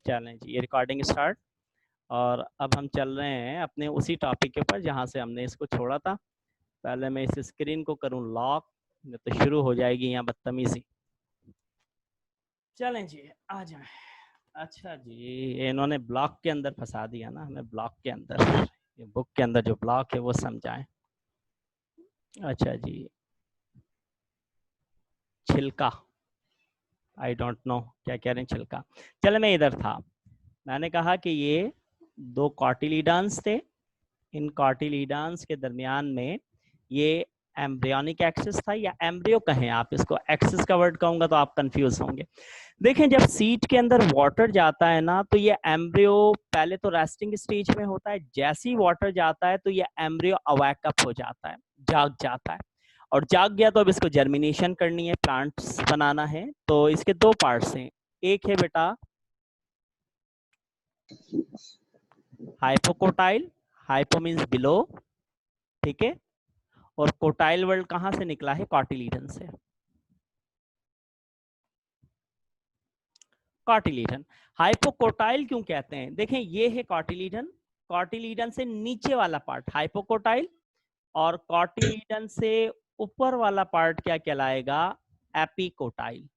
चलें जी, ये recording start. और अब हम चल रहे हैं अपने उसी टॉपिक के ऊपर जहाँ से हमने इसको छोड़ा था। पहले मैं इस स्क्रीन को करूँ लॉक, नहीं तो शुरू हो जाएगी यहाँ बदतमीजी। चलें जी, आ जाएं। अच्छा जी, इन्होंने ब्लॉक के अंदर फंसा दिया ना हमें, ब्लॉक के अंदर। ये बुक के अंदर जो ब्लॉक है वो समझाएं। अच्छा जी, छिलका, आई डोंट नो क्या कह रहे हैं छिलका। चले, मैं इधर था, मैंने कहा कि ये दो कॉटिलीडन्स थे। इन कॉटिलीडन्स के दरमियान में ये एम्ब्रियोनिक एक्सिस था, या एम्ब्रियो कहें आप इसको, एक्सिस का वर्ड कहूंगा तो आप कंफ्यूज होंगे। देखें, जब सीड के अंदर वाटर जाता है ना, तो ये एम्ब्रियो पहले तो रेस्टिंग स्टेज में होता है। जैसे ही वाटर जाता है तो ये एम्ब्रियो अवेकअप हो जाता है, जाग जाता है। और जाग गया तो अब इसको जर्मिनेशन करनी है, प्लांट्स बनाना है। तो इसके दो पार्ट्स हैं। एक है बेटा हाइपोकोटाइल, हाइपो मीन्स बिलो, ठीक है। और कोटाइल वर्ड कहां से निकला है? कॉटिलीडन से। कॉटिलीडन। हाइपोकोटाइल क्यों कहते हैं? देखें, ये है कॉटिलीडन, कॉटिलीडन से नीचे वाला पार्ट हाइपोकोटाइल, और कॉटिलीडन से ऊपर वाला पार्ट क्या कहलाएगा? एपिकोटाइल,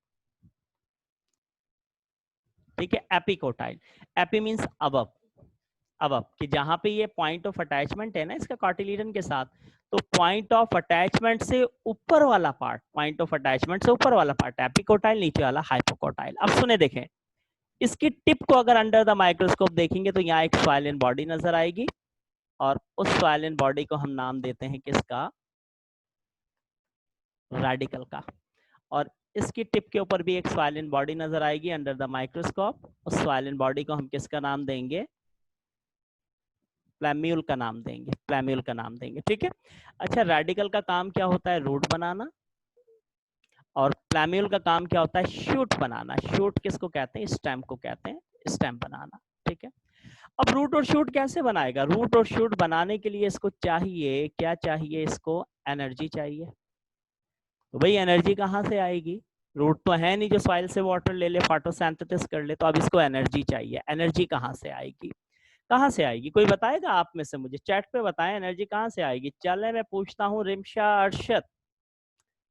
ठीक है। Epicotyl, AP means above, above, कि जहां पे ये पॉइंट ऑफ अटैचमेंट है ना इसका कॉटिलीडन के साथ, तो पॉइंट ऑफ अटैचमेंट से ऊपर वाला पार्ट, पॉइंट ऑफ अटैचमेंट से ऊपर वाला पार्ट एपिकोटाइल, नीचे वाला हाइपोकोटाइल। अब सुने, देखें, इसकी टिप को अगर अंडर द माइक्रोस्कोप देखेंगे तो यहाँ एक स्वाइलिन बॉडी नजर आएगी, और उस स्वाइलिन बॉडी को हम नाम देते हैं किसका? रेडिकल का। और इसकी टिप के ऊपर भी एक स्वाइलिन बॉडी नजर आएगी अंडर द माइक्रोस्कोप। उस स्वाइलिन बॉडी को हम किसका नाम देंगे? प्लैम्यूल का नाम देंगे, प्लैम्यूल का नाम देंगे, ठीक है। अच्छा, रेडिकल का काम क्या होता है? रूट बनाना। और प्लैम्यूल का काम क्या होता है? शूट बनाना। शूट किसको कहते हैं? स्टेम को कहते हैं, स्टेम बनाना, ठीक है। अब रूट और शूट कैसे बनाएगा? रूट और शूट बनाने के लिए इसको चाहिए क्या? चाहिए इसको एनर्जी चाहिए। तो भाई एनर्जी कहाँ से आएगी? रूट तो है नहीं जो सॉइल से वाटर ले ले, फोटोसिंथेसिस कर ले, तो अब इसको एनर्जी चाहिए। एनर्जी कहाँ से आएगी? कहाँ से आएगी? कोई बताएगा आप में से? मुझे चैट पे बताएं, एनर्जी कहाँ से आएगी। चले, मैं पूछता हूँ रिमशा, अरशद,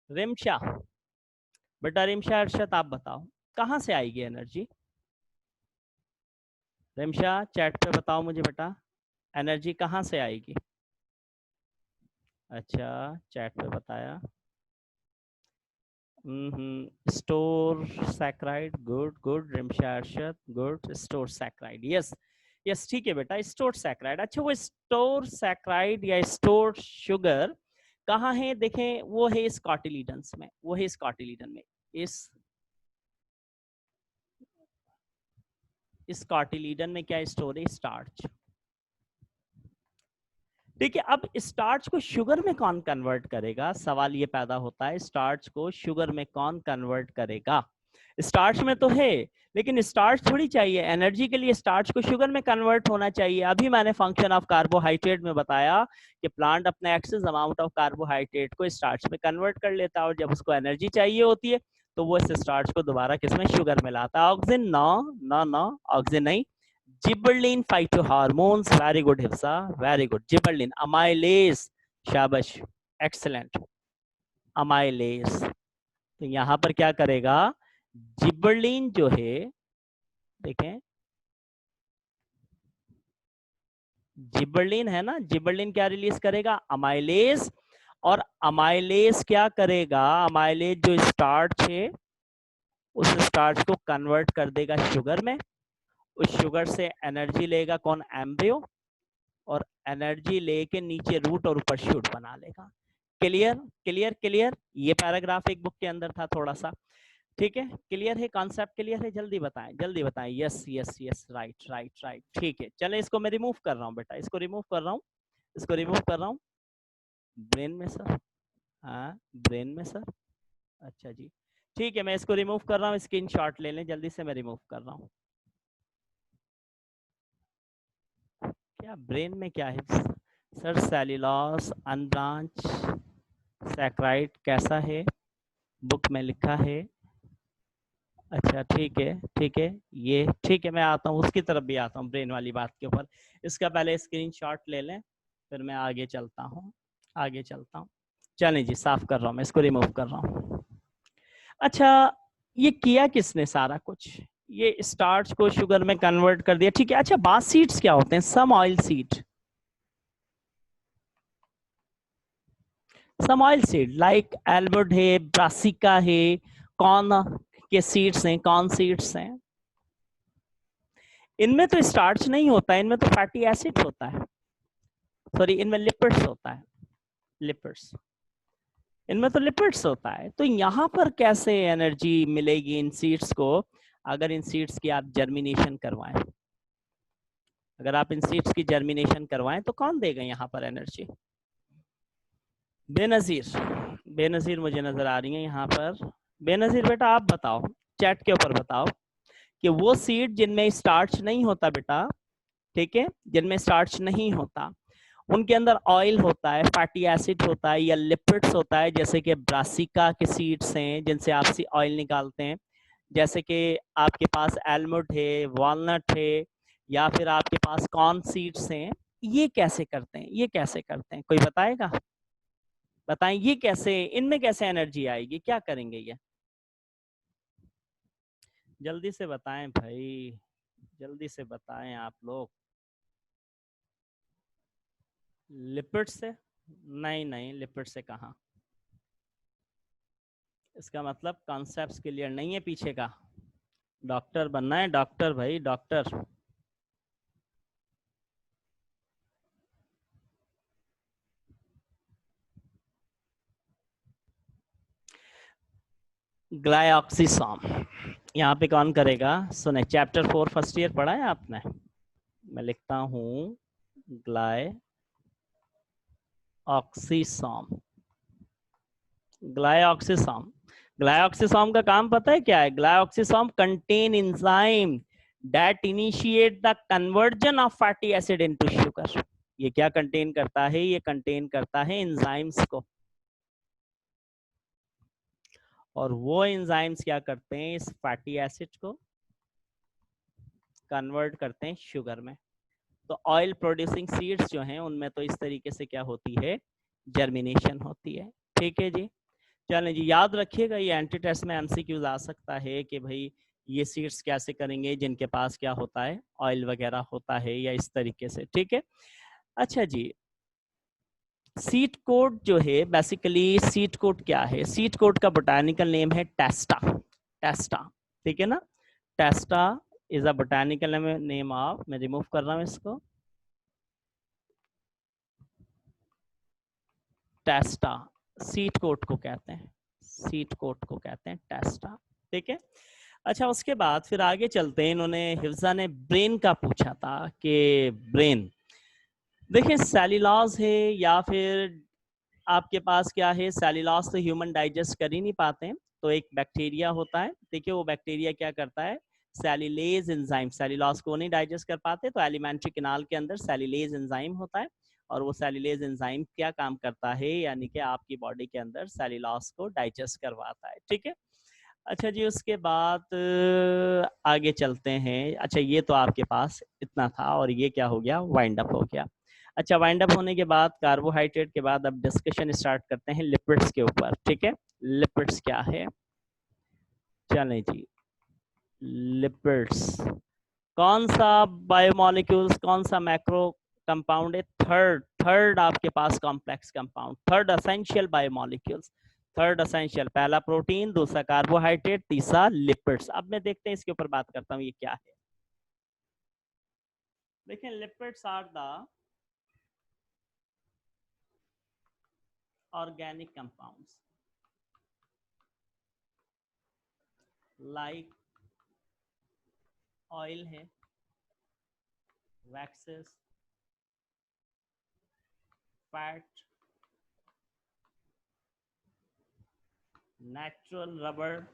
रिमशा, बेटा रिमशा, अरशद, आप बताओ कहाँ से आएगी एनर्जी? रिमशा, चैट पे बताओ मुझे बेटा, एनर्जी कहाँ से आएगी? अच्छा, चैट पे बताया। Store saccharide, good good Rimsha, Arshad, good. Store saccharide, yes yes, ठीक है बेटा, स्टोर सैक्राइड। अच्छा, वो स्टोर सैक्राइड या स्टोर शुगर कहाँ है? देखें, वो है इस कॉटिलीडन्स में, वो है इस कॉटिलीडन में, इस कॉटिलीडन में क्या स्टोर है? स्टार्च, ठीक है। अब स्टार्च को शुगर में कौन कन्वर्ट करेगा? सवाल ये पैदा होता है, स्टार्च को शुगर में कौन कन्वर्ट करेगा? स्टार्च में तो है, लेकिन स्टार्च थोड़ी चाहिए एनर्जी के लिए, स्टार्च को शुगर में कन्वर्ट होना चाहिए। अभी मैंने फंक्शन ऑफ कार्बोहाइड्रेट में बताया कि प्लांट अपने एक्सेस अमाउंट ऑफ कार्बोहाइड्रेट को स्टार्च में कन्वर्ट कर लेता है, और जब उसको एनर्जी चाहिए होती है तो वो इस स्टार्च को दोबारा किसमें? शुगर में लाता है। Oxygen? No no no, oxygen नहीं। Gibberellin phytohormones, very good Hifsa, very good. Gibberellin, amylase, शाबाश, एक्सीलेंट, अमाइलेज। तो यहां पर क्या करेगा? जिबरलिन जो है, देखें, जिबरलिन है ना, जिबरलिन क्या रिलीज करेगा? अमाइलेज। और अमाइलेज क्या करेगा? अमाइलेज जो स्टार्च है, उस स्टार्च को कन्वर्ट कर देगा शुगर में। उस शुगर से एनर्जी लेगा कौन? एम्ब्रियो। और एनर्जी लेके नीचे रूट और ऊपर शूट बना लेगा। Clear clear clear? ये पैराग्राफ एक बुक के अंदर था थोड़ा सा, ठीक है। क्लियर है? कॉन्सेप्ट क्लियर है? जल्दी बताएं, जल्दी बताएं। Yes yes yes, right right right, ठीक है। चले, इसको मैं रिमूव कर रहा हूँ बेटा, इसको रिमूव कर रहा हूँ, इसको रिमूव कर रहा हूँ। ब्रेन में सर? हाँ, ब्रेन में सर। अच्छा जी, ठीक है, मैं इसको रिमूव कर रहा हूँ। स्क्रीनशॉट ले लें जल्दी से, मैं रिमूव कर रहा हूँ। क्या ब्रेन में क्या है सर? सेल्यूलोस, अनब्रांच सैक्राइड कैसा है? बुक में लिखा है अच्छा ठीक है, ये ठीक है, मैं आता हूँ उसकी तरफ भी आता हूँ, ब्रेन वाली बात के ऊपर। इसका पहले स्क्रीनशॉट ले लें, फिर मैं आगे चलता हूँ, आगे चलता हूँ। चलें जी, साफ कर रहा हूँ मैं इसको, रिमूव कर रहा हूँ। अच्छा, ये किया किसने सारा कुछ? ये स्टार्च को शुगर में कन्वर्ट कर दिया, ठीक है। अच्छा, बास सीड्स क्या होते हैं? Some oil seed, some oil seed like Albert है, ब्रासिका है, कॉर्न के सीड्स हैं, कॉर्न सीड्स हैं। इनमें तो स्टार्च नहीं होता है, इनमें तो फैटी एसिड होता है, सॉरी इनमें लिपिड्स होता है, लिपिड्स, इनमें तो लिपिड्स होता है। तो यहाँ पर कैसे एनर्जी मिलेगी इन सीड्स को, अगर इन सीड्स की आप जर्मिनेशन करवाएं? अगर आप इन सीड्स की जर्मिनेशन करवाएं तो कौन देगा यहाँ पर एनर्जी? बेनजीर, बेनजीर मुझे नजर आ रही है यहाँ पर। बेनजीर बेटा आप बताओ, चैट के ऊपर बताओ कि वो सीड जिनमें स्टार्च नहीं होता बेटा, ठीक है, जिनमें स्टार्च नहीं होता, उनके अंदर ऑयल होता है, फैटी एसिड होता है या लिपिड्स होता है, जैसे कि ब्रासिका के सीड्स हैं जिनसे आप ऑयल निकालते हैं, जैसे कि आपके पास एलमंड है, वॉलनट है, या फिर आपके पास कॉर्न सीड्स हैं। ये कैसे करते हैं, ये कैसे करते हैं, कोई बताएगा? बताएं ये कैसे, इनमें कैसे एनर्जी आएगी, क्या करेंगे ये? जल्दी से बताएं भाई, जल्दी से बताएं आप लोग। लिपिड से? नहीं नहीं, लिपिड से कहाँ? इसका मतलब कॉन्सेप्ट्स क्लियर नहीं है पीछे का। डॉक्टर बनना है, डॉक्टर भाई, डॉक्टर। ग्लाइऑक्सीसॉम, यहाँ पे कौन करेगा? सुने, चैप्टर 4 फर्स्ट ईयर पढ़ा है आपने? मैं लिखता हूँ ग्लाइऑक्सीसॉम, ग्लाइऑक्सीसॉम। ग्लाइऑक्सीसॉम का काम पता है क्या है? Glyoxysome contain enzyme that initiate the conversion of fatty acid into sugar. ये क्या कंटेन करता है? ये कंटेन करता है एंजाइम्स को, और वो एंजाइम्स क्या करते हैं? इस फैटी एसिड को कन्वर्ट करते हैं शुगर में। तो ऑयल प्रोड्यूसिंग सीड्स जो हैं उनमें तो इस तरीके से क्या होती है? जर्मिनेशन होती है। ठीक है जी, चलें जी, याद रखिएगा ये एंटी टेस्ट में एमसीक्यूज आ सकता है कि भाई ये सीड्स कैसे करेंगे जिनके पास क्या होता है? ऑयल वगैरह होता है, या इस तरीके से। ठीक है, अच्छा जी, सीट कोट जो है, बेसिकली सीट कोट क्या है? सीट कोट का बोटानिकल नेम है टेस्टा, टेस्टा, ठीक है ना? Testa is a botanical name of, मैं रिमूव कर रहा हूं इसको, टेस्टा, सीट कोट को कहते हैं, सीट कोट को कहते हैं टेस्टा। ठीक है, अच्छा उसके बाद फिर आगे चलते हैं। इन्होंने, हिफ्जा ने ब्रेन का पूछा था कि ब्रेन, देखिए सेल्यूलोज है या फिर आपके पास क्या है? सेल्यूलोज तो ह्यूमन डाइजेस्ट कर ही नहीं पाते हैं, तो एक बैक्टीरिया होता है, देखिए वो बैक्टीरिया क्या करता है? सेल्यूलेज एंजाइम, सेल्यूलोज को नहीं डाइजेस्ट कर पाते, तो एलिमेंट्री कैनाल के अंदर सेल्यूलेज एंजाइम होता है, और वो सेल्यूलेज एंजाइम क्या काम करता है? यानी कि आपकी बॉडी के अंदर सेल्यूलोज को डाइजेस्ट करवाता है। ठीक है, अच्छा जी, उसके बाद आगे चलते हैं। अच्छा, ये तो आपके पास इतना था, और ये क्या हो गया? वाइंड अप हो गया। अच्छा, वाइंड अप होने के बाद, कार्बोहाइड्रेट के बाद, अब डिस्कशन स्टार्ट करते हैं लिपिड्स के ऊपर। ठीक है, लिपिड्स क्या है? चलें जी, लिपिड्स कौन सा बायोमोलिक्यूल्स, कौन सा मैक्रो कंपाउंड है? थर्ड, थर्ड आपके पास complex compound, third essential biomolecules, third essential, पहला प्रोटीन, दूसरा कार्बोहाइड्रेट, तीसरा लिपिड्स। अब मैं देखते हैं इसके ऊपर बात करता हूँ ये क्या है। देखिए, lipids are the organic compounds like oil है, वैक्सेस, फैट, नेचुरल रबर,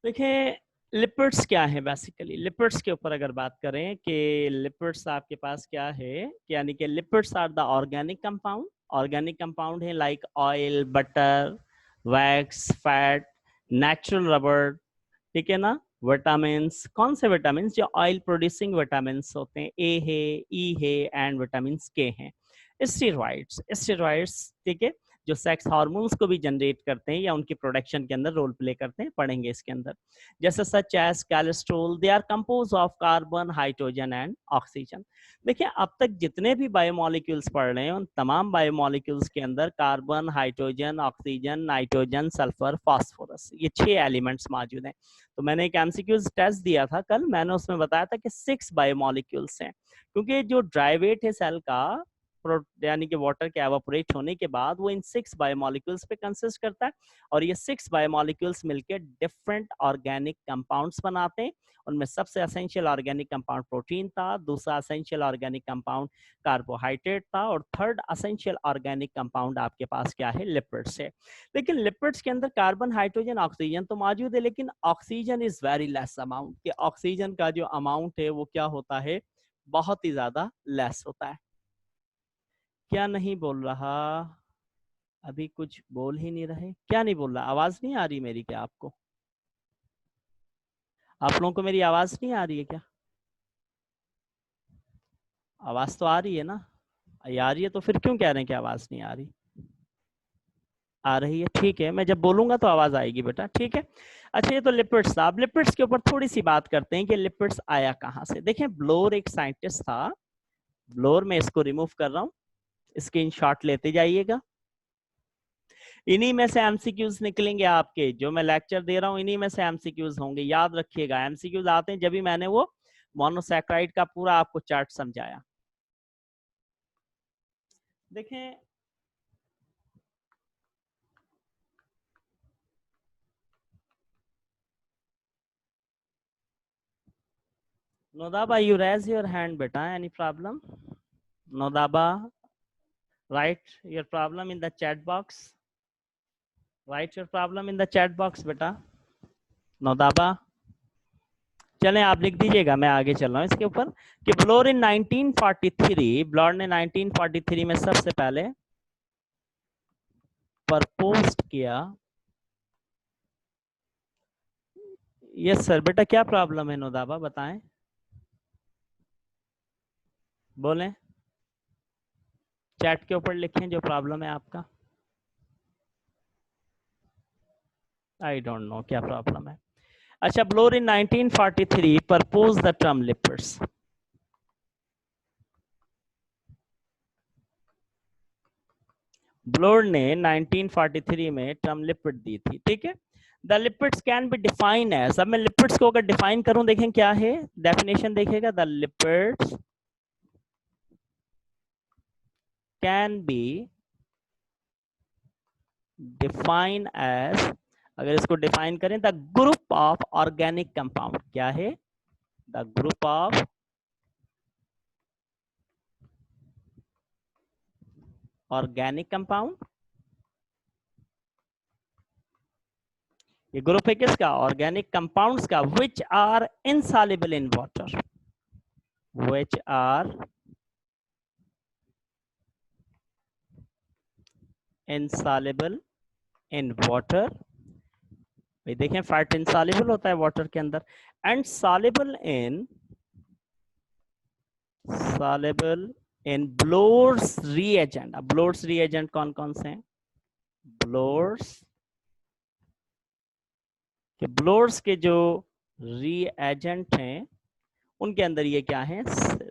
देखिए लिपिड्स क्या है, बेसिकली लिपिड्स के ऊपर अगर बात करें कि लिपिड्स आपके पास क्या है, यानी कि lipids are the organic compound. Organic compound है like oil, butter, wax, fat, natural rubber, ठीक है ना। विटामिन, कौन से विटामिन? जो ऑयल प्रोड्यूसिंग विटामिन होते हैं, ए है, ई है एंड विटामिन के हैं। स्टेरॉइड्स, स्टेरॉइड्स ठीक है, जो सेक्स हार्मोन्स को भी जनरेट करते हैं या उनकी प्रोडक्शन के अंदर रोल प्ले करते हैं, पढ़ेंगे इसके अंदर। जैसे such as cholesterol, they are compose of carbon, hydrogen and oxygen. देखिए अब तक जितने भी बायोमोलिक्यूल्स पढ़ रहे हैं उन तमाम बायोमोलिक्यूल्स के अंदर carbon, hydrogen, oxygen, nitrogen, sulphur, phosphorus, ये 6 एलिमेंट्स मौजूद हैं। तो मैंने एक एमसीक्यूज टेस्ट दिया था कल, मैंने उसमें बताया था कि 6 बायोमोलिक्यूल्स हैं, क्योंकि जो ड्राई वेट है सेल का, यानी कि वाटर के एवापोरेट होने के बाद, वो इन 6 बायोमोलिक्यूल्स पे कंसिस्ट करता है। और ये 6 बायोमोलिक्यूल्स मिलकर डिफरेंट ऑर्गेनिक कंपाउंड्स बनाते हैं। उनमें सबसे असेंशियल ऑर्गेनिक कंपाउंड प्रोटीन था, दूसरा असेंशियल ऑर्गेनिक कंपाउंड कार्बोहाइड्रेट था, और थर्ड असेंशियल ऑर्गेनिक कंपाउंड आपके पास क्या है? लिपिड्स है। लेकिन लिपिड्स के अंदर कार्बन, हाइड्रोजन, ऑक्सीजन तो मौजूद है, लेकिन oxygen is very less amount, कि ऑक्सीजन का जो अमाउंट है वो क्या होता है? बहुत ही ज्यादा लेस होता है। क्या नहीं बोल रहा? अभी कुछ बोल ही नहीं रहे, क्या नहीं बोल रहा? आवाज नहीं आ रही मेरी क्या आपको? आप लोगों को मेरी आवाज नहीं आ रही है क्या? आवाज तो आ रही है ना? ये आ रही है तो फिर क्यों कह रहे हैं कि आवाज नहीं आ रही? आ रही है, ठीक है, मैं जब बोलूंगा तो आवाज आएगी बेटा, ठीक है। अच्छा ये तो लिपिड्स था। अब लिपिड्स के ऊपर थोड़ी सी बात करते हैं कि लिपिड्स आया कहाँ से। देखें ब्लोर एक साइंटिस्ट था, ब्लोर में इसको रिमूव कर रहा हूँ, स्क्रीन शॉट लेते जाइएगा। इन्हीं में से एमसीक्यूज निकलेंगे आपके, जो मैं लेक्चर दे रहा हूँ इन्हीं में से एमसीक्यूज होंगे, याद रखिएगा। एमसीक्यूज आते हैं जब भी मैंने वो मोनोसैकेराइड का पूरा आपको चार्ट समझाया। देखें Nodaba, you raise your hand beta, any problem? Nodaba, write your problem in the chat box. Write your problem in the chat box beta. Nodaba, चलें आप लिख दीजिएगा, मैं आगे चल रहा हूँ इसके ऊपर। कि ब्लोर इन 1943, ब्लोर ने 1943 में सबसे पहले प्रपोज किया। Yes sir. बेटा क्या प्रॉब्लम है नोदाबा, बताएं, बोलें, चैट के ऊपर लिखें जो प्रॉब्लम है आपका। आई डोंट नो क्या प्रॉब्लम है। अच्छा, Bloor in 1943 propose the term lipids. Bloor ने 1943 में टर्म लिपिड दी थी, ठीक है। The lipids can be define as, अब मैं लिपिड्स को अगर डिफाइन करूं, देखें क्या है डेफिनेशन, देखेगा। The lipids can be define as, अगर इसको डिफाइन करें, the group of organic compound. क्या है? The group of organic compound. ये ग्रुप है किसका? ऑर्गेनिक कंपाउंड्स का, which are insoluble in water, which are insoluble in water. भाई देखें फैट इनसॉल्युबल होता है वाटर के अंदर, and soluble in Bloor's reagent. अब ब्लोर्स रिएजेंट कौन कौन से हैं? ब्लोर्स के, ब्लोर्स के जो रिएजेंट हैं उनके अंदर ये क्या है?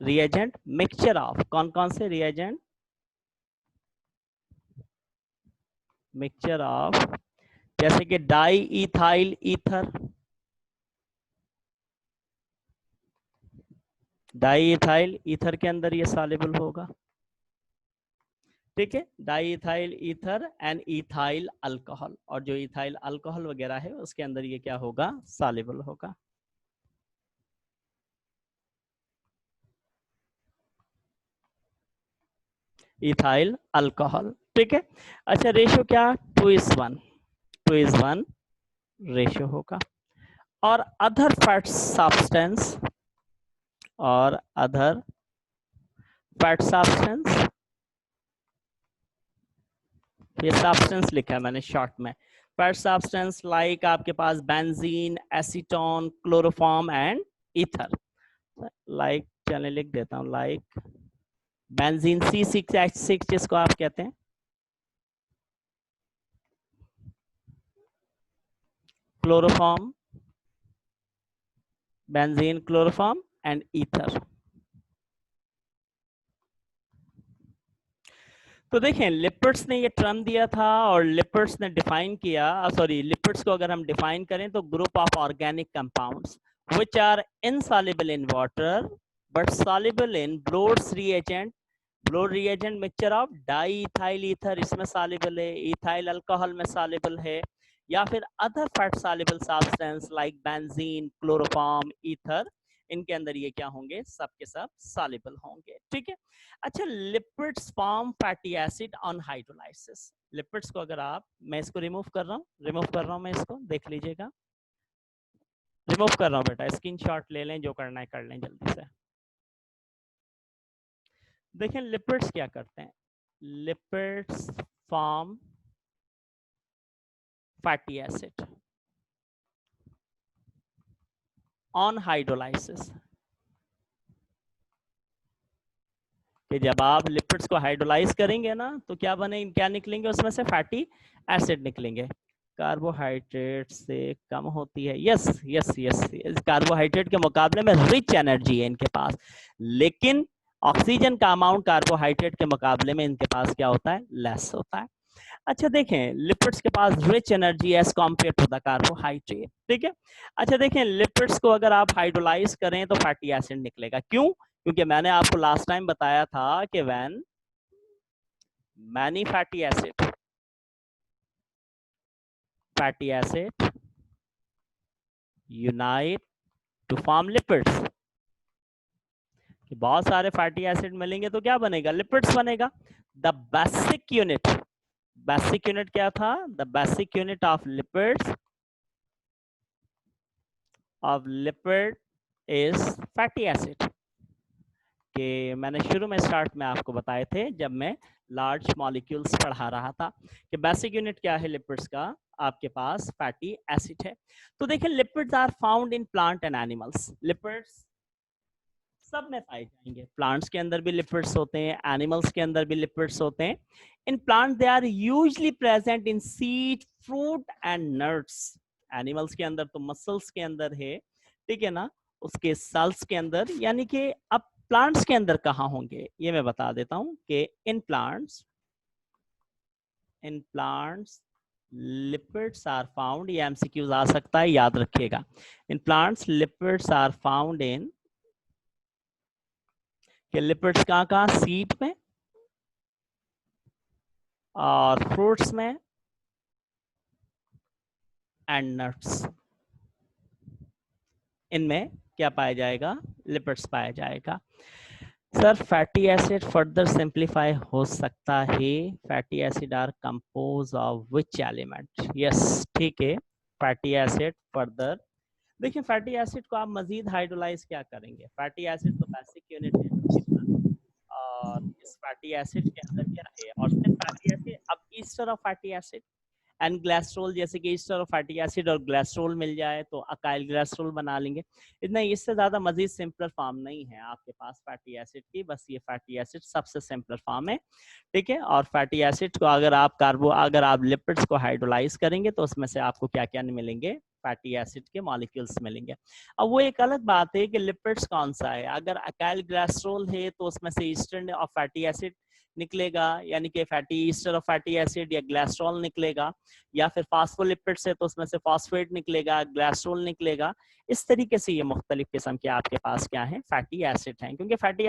रिएजेंट मिक्सचर ऑफ, कौन कौन से रिएजेंट? मिक्सचर ऑफ, जैसे कि di ethyl ether, di ethyl ether के अंदर ये सॉल्युबल होगा, ठीक है। Di ethyl ether and ethyl alcohol, और जो इथाइल अल्कोहल वगैरह है उसके अंदर ये क्या होगा? सॉल्युबल होगा। इथाइल अल्कोहल, ठीक है। अच्छा रेशियो क्या? 2:1, 2:1 रेशियो होगा। और अदर फैट सब्सटेंस, और अदर फैट सब्सटेंस, ये सब्सटेंस लिखा है मैंने शॉर्ट में, फैट सब्सटेंस लाइक आपके पास benzene, acetone, chloroform and ether. Like चलिए लिख देता हूं, लाइक बेंजीन C6H6 जिसको आप कहते हैं, chloroform, benzene, chloroform and ether. तो देखें लिपिड्स ने ये टर्म दिया था और लिपिड्स ने डिफाइन किया, सॉरी लिपिड्स को अगर हम डिफाइन करें तो group of organic compounds which are insoluble in water but soluble in Bloor's reagent, Bloor reagent mixture of diethyl ether इसमें सॉल्युबल है, इथाइल अल्कोहल में सॉल्युबल है, या फिर other fat soluble substance like benzene, chloroform, ether, इनके अंदर ये क्या होंगे, सब के सब सॉल्युबल होंगे। ठीक है। अच्छा, lipids form fatty acid on hydrolysis. Lipids को अगर आप, मैं इसको रिमूव कर रहा हूं, मैं इसको देख लीजिएगा, रिमूव कर रहा हूं बेटा, स्क्रीनशॉट ले लें, जो करना है कर लें जल्दी से। देखें लिपिड्स क्या करते हैं, lipids form fatty acid on hydrolysis, कि जब आप लिपिड्स को हाइड्रोलाइज करेंगे ना तो क्या बने, क्या निकलेंगे उसमें से, फैटी एसिड निकलेंगे। कार्बोहाइड्रेट से कम होती है, यस यस यस, कार्बोहाइड्रेट के मुकाबले में रिच एनर्जी है इनके पास, लेकिन ऑक्सीजन का अमाउंट कार्बोहाइड्रेट के मुकाबले में इनके पास क्या होता है, लेस होता है। अच्छा देखें लिपिड्स के पास rich energy as compare to the carbohydrate. ठीक है। अच्छा देखें लिपिड्स को अगर आप हाइड्रोलाइज करें तो फैटी एसिड निकलेगा, क्यों, क्योंकि मैंने आपको लास्ट टाइम बताया था कि when many fatty acid unite to form lipids, कि बहुत सारे फैटी एसिड मिलेंगे तो क्या बनेगा, लिपिड्स बनेगा। द बेसिक यूनिट क्या था, the basic unit of lipid is fatty acid, कि मैंने शुरू में स्टार्ट में आपको बताए थे जब मैं लार्ज मॉलिक्यूल्स पढ़ा रहा था, कि बेसिक यूनिट क्या है लिपिड्स का, आपके पास फैटी एसिड है। तो देखिए lipids are found in plant and animals, lipids सब में पाए जाएंगे, प्लांट्स के अंदर भी लिपिड्स होते हैं, एनिमल्स के अंदर भी लिपिड्स होते हैं। In plant they are usually present in seed, fruit and nuts. Animals के अंदर तो मसल्स के अंदर है, ठीक है ना, उसके सेल्स के अंदर, यानी कि अब प्लांट्स के अंदर कहाँ होंगे ये मैं बता देता हूं कि in plants lipids are found, ये एमसीक्यूज आ सकता है, याद रखिएगा। In plants lipids are found in, कि लिपिड्स कहाँ कहाँ, सीड में और फ्रूट्स में एंड नट्स, इनमें क्या पाया जाएगा, लिपिड्स पाया जाएगा। Sir fatty acid further simplify हो सकता है, fatty acid are compose of which element, yes ठीक है। फैटी एसिड फर्दर, देखिए फैटी एसिड को आप मजीद हाइड्रोलाइज क्या करेंगे, फैटी एसिड तो बेसिक यूनिट है, और इस फैटी एसिड के अंदर क्या है, और सिर्फ फैटी एसिड, अब ester of fatty acid and glycerol, जैसे कि ईस्टर ऑफ फैटी एसिड और ग्लाइसरॉल मिल जाए तो अकाइल ग्लाइसरॉल बना लेंगे। इतना, इससे ज्यादा मजीद सिंपलर फॉर्म नहीं है आपके पास फैटी एसिड की, बस ये फैटी एसिड सबसे सिंपलर फॉर्म है। ठीक है। और फैटी एसिड को अगर आप लिपिड्स को हाइड्रोलाइज करेंगे तो उसमें से आपको क्या क्या मिलेंगे, फैटी एसिड के मॉलिक्यूल्स मिलेंगे। अब वो एक अलग बात है कि लिपिड्स कौन सा है, अगर अकाइल ग्लाइसरॉल है तो उसमें से ईस्टर ऑफ फैटी एसिड निकलेगा, यानी कि fatty ester of fatty acid या ग्लाइसरॉल निकलेगा, या फिर फास्फोलिपिड्स है तो उसमें से फॉस्फेट निकलेगा, ग्लाइसरॉल निकलेगा। इस तरीके से ये मुख्तलिफ किस्म के आपके पास क्या है, फैटी एसिड हैं, क्योंकि फैटी